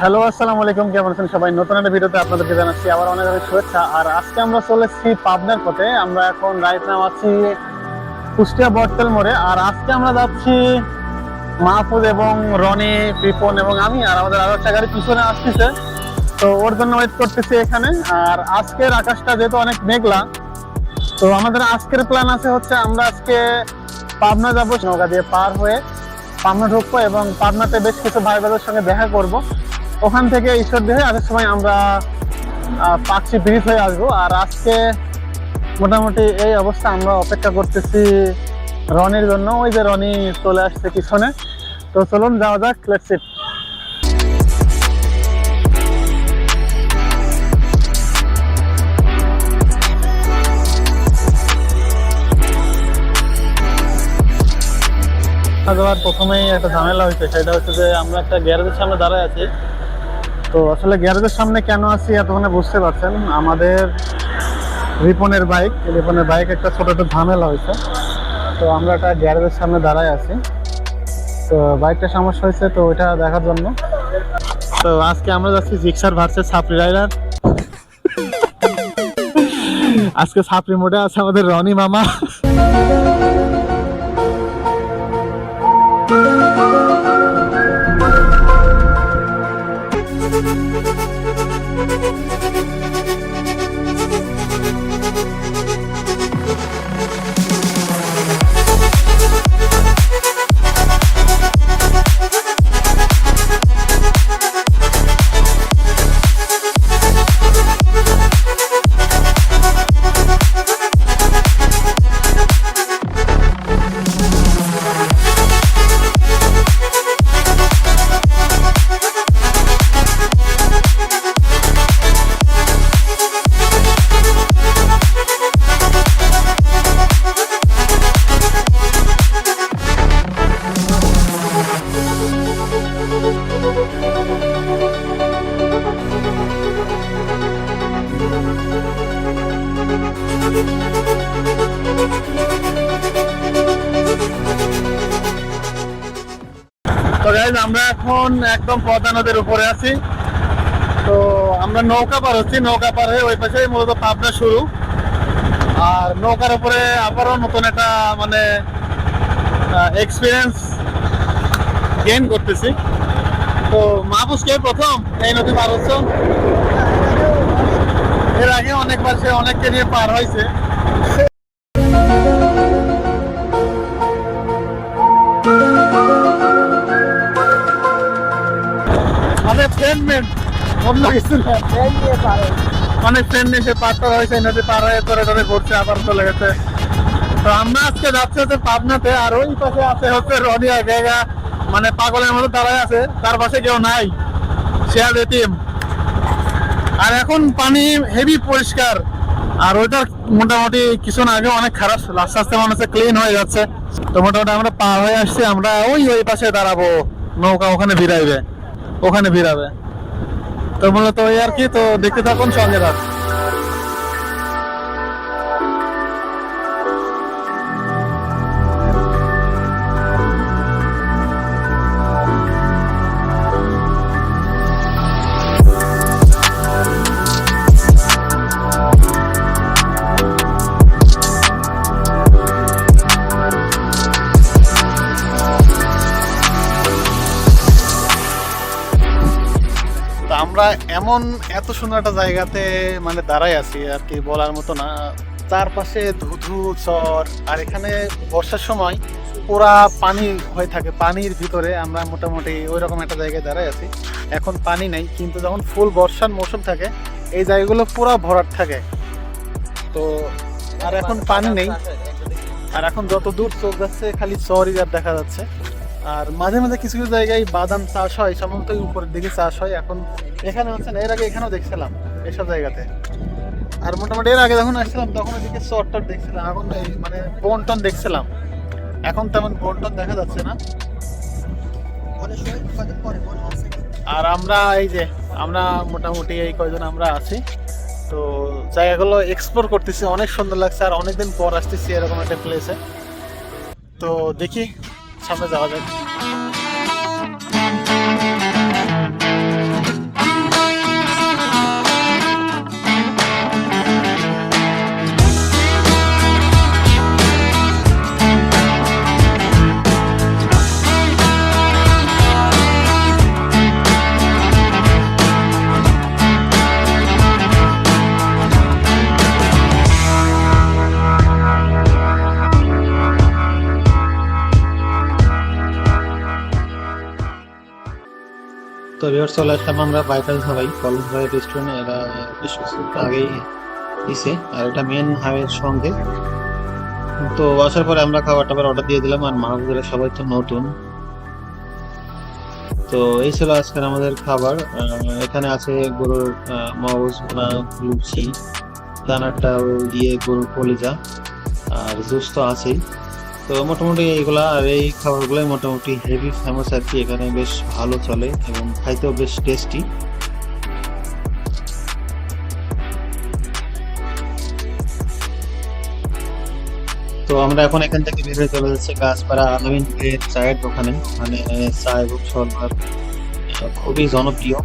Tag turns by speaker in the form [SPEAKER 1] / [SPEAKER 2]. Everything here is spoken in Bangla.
[SPEAKER 1] হ্যালো, আসসালামু আলাইকুম। কেমন আছেন সবাই? নতুন একটা ভিডিওতে আপনাদেরকে জানাচ্ছি আবার অনেক অনেক শুভেচ্ছা। আর আজকে আমরা চলে এসেছি পাবনার পথে। আমরা এখন রাইট নাও আছি কুষ্টিয়া বটতল মোড়ে। আর আজকে আমরা যাচ্ছি মাহফুজ এবং রনি, রিপন এবং আমি, আর আমাদের আরো একটা গাড়ি পিছনে আসতেছে, তো ওর জন্য ওয়েট করতেছি এখানে। আর আজকের আকাশটা যেহেতু অনেক মেঘলা, তো আমাদের আজকের প্ল্যান আছে হচ্ছে আমরা আজকে পাবনা যাবো, নৌকা দিয়ে পার হয়ে পাবনা ঢুকবো এবং পাবনাতে বেশ কিছু ভাই বোনদের সঙ্গে দেখা করব। ওখান থেকে ঈশ্বরদী হয়ে আসার সময় আমরা পাকশি ব্রিজ হয়ে আসবো। আর আজকে মোটামুটি এই অবস্থা, আমরা অপেক্ষা করতেছি রনির জন্য। ওই যে রনি চলে আসছে পিছনে, তো চলুন যাওয়া যাক, লেটস ইট। যাওয়ার প্রথমেই একটা ঝামেলা হয়েছে, সেটা হচ্ছে যে আমরা একটা গ্যারেজের সামনে দাঁড়ায় আছি। তো আসলে গ্যারেজের সামনে কেন আছি এতক্ষণে বুঝতে পারছেন, আমাদের রিপনের বাইক একটা ছোট একটা ঝামেলা হয়েছে। তো আমরা একটা গ্যারেজের সামনে দাঁড়ায় আছি, তো বাইকটা সমস্যা হয়েছে, তো ওইটা দেখার জন্য। তো আজকে আমরা যাচ্ছি জিক্সার ভার্সেস সাপড়ি রাইডার। আজকে সাপড়ি মোড়ে আছে আমাদের রনি মামা। তো গাইজ, আমরা এখন একদম পদ্মা নদীর উপরে আছি। তো আমরা নৌকা পার হচ্ছি, নৌকা পার হয়ে ওই পাশে মূলত পাবনা শুরু। আর নৌকার উপরে আবারও নতুন একটা মানে এক্সপিরিয়েন্স গেইন করতেছি। তো মাহফুজকে প্রথম এই নদী পার হচ্ছে, এর আগে অনেকবার সে অনেককে নিয়ে পার হয়েছে। অনেক ফ্রেন্ড নিয়ে সে পার করা হয়েছে, নদী পার হয়ে তোরে তোরে ঘুরছে, আবার চলে গেছে। তো আমরা আজকে যাচ্ছি হচ্ছে পাবনাতে, আর ওই পাশে আছে হচ্ছে রনি আর বেগা, মানে পাগলের মতো দাঁড়ায় আছে, তার পাশে কেউ নাই, শেয়ার এটিএম। আর এখন পানি হেভি পরিষ্কার, আর ওইটা মোটামুটি কিছুক্ষণ আগে অনেক খারাপ, আস্তে আস্তে মনে হচ্ছে ক্লিন হয়ে যাচ্ছে। তো মোটামুটি আমরা পার হয়ে আসছি, আমরা ওই পাশে দাঁড়াবো, নৌকা ওখানে ভিড়াবে। তো মূলত ওই আর কি। তো দেখতে থাকুন, সঙ্গে রাখ। আমরা এমন এত সুন্দর একটা জায়গাতে মানে দাঁড়াই আছি আর কি, বলার মতো না। চারপাশে ধুধু চর, আর এখানে বর্ষার সময় পুরা পানি হয়ে থাকে। পানির ভিতরে আমরা মোটামুটি ওই রকম একটা জায়গায় দাঁড়াই আছি। এখন পানি নেই, কিন্তু যখন ফুল বর্ষার মৌসুম থাকে এই জায়গাগুলো পুরা ভরাট থাকে। তো আর এখন পানি নেই, আর এখন যত দূর চোখ যাচ্ছে খালি চরই আর দেখা যাচ্ছে। আর মাঝে মাঝে কিছু কিছু জায়গায় বাদাম চাষ হয়, সম্ভবত উপরের দিকে চাষ হয়। এখন এখানে হচ্ছে না, এর আগে এখানেও দেখছিলাম এইসব জায়গাতে। আর মোটামুটি এর আগে যখন আসছিলাম তখন ওইদিকে চরটর দেখছিলাম, এখন মানে বন্টন দেখছিলাম। এখন তেমন বন্টন দেখা যাচ্ছে না। আর আমরা এই যে আমরা মোটামুটি এই কয়জন আমরা আছি, তো জায়গাগুলো এক্সপ্লোর করতেছি, অনেক সুন্দর লাগছে। আর অনেকদিন পর আসতেছি এরকম একটা প্লেসে, তো দেখি সামনে যাওয়া যায়। ভিউয়ার্স, চলে আসলাম আমরা বাইকাল ধাবাই, কলেজ ভাই রেস্টুরেন্ট। এরা বেশ কিছুদিন আগেই দিছে, আর এটা মেন হাইওয়ের সঙ্গে। তো আসার পরে আমরা খাবার টাবার অর্ডার দিয়ে দিলাম, আর মাহবুবেরা সবাই তো নতুন। তো এই ছিল আজকের আমাদের খাবার। এখানে আছে গরুর মগজ ভুনা, লুচি, দানারটা দিয়ে গরুর কলিজা, আর জুস তো আছেই। তো মোটামুটি এইগুলা, আর এই খাবারগুলোই মোটামুটি হেভি ফেমাস আর কি, এখানে বেশ ভালো চলে এবং খাইতেও বেশ টেস্টি। তো আমরা এখন এখান থেকে বের হয়ে চলে যাচ্ছি গাছপাড়া আলামিন ভাইয়ের চায়ের দোকানে। ওখানে চা এবং শরবত খুবই জনপ্রিয়।